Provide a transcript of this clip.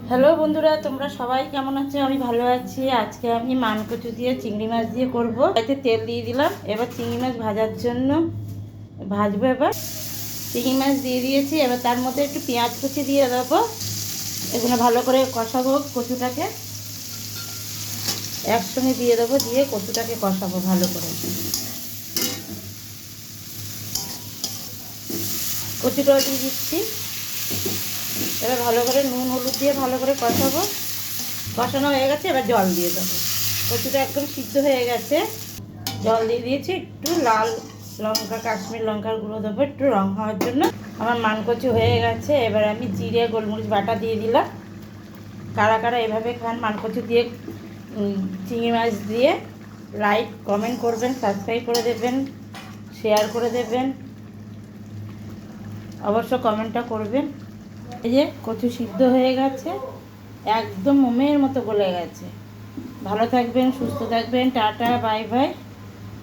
Hello বন্ধুরা, তোমরা সবাই কেমন আছো? আমি ভালো আছি। আজকে আমি মানকচু দিয়ে চিংড়ি মাছ দিয়ে করব। এতে তেল দিয়ে দিলাম। এবার চিংড়ি মাছ ভাজার জন্য ভাজবো। এবার চিংড়ি মাছ দিয়ে দিয়েছি। এবার তার মধ্যে একটু পেঁয়াজ কুচি দিয়ে দেবো। এগুলো ভালো করে কষাবো। কচুটাকে একসঙ্গে দিয়ে দেবো, দিয়ে কচুটাকে কষাবো ভালো করে। কচুটাও দিয়ে দিচ্ছি। এবার ভালো করে নুন হলুদ দিয়ে ভালো করে কষাবো। কষানো হয়ে গেছে, এবার জল দিয়ে দেবো। কচুটা একদম সিদ্ধ হয়ে গেছে। জল দিয়ে দিয়েছি। একটু লাল লঙ্কা, কাশ্মীর লঙ্কার গুঁড়ো দেবো একটু রং হওয়ার জন্য। আমার মানকচু হয়ে গেছে। এবার আমি জিরে গোলমরিচ বাটা দিয়ে দিলাম। কারা কারা এভাবে খান মানকচু দিয়ে চিংড়ি মাছ দিয়ে, লাইক কমেন্ট করবেন, সাবস্ক্রাইব করে দেবেন, শেয়ার করে দেবেন, অবশ্য কমেন্টটা করবেন। এই যে কচু সিদ্ধ হয়ে গেছে, একদম মোমের মতো গলে গেছে। ভালো থাকবেন, সুস্থ থাকবেন। Tata, bye bye.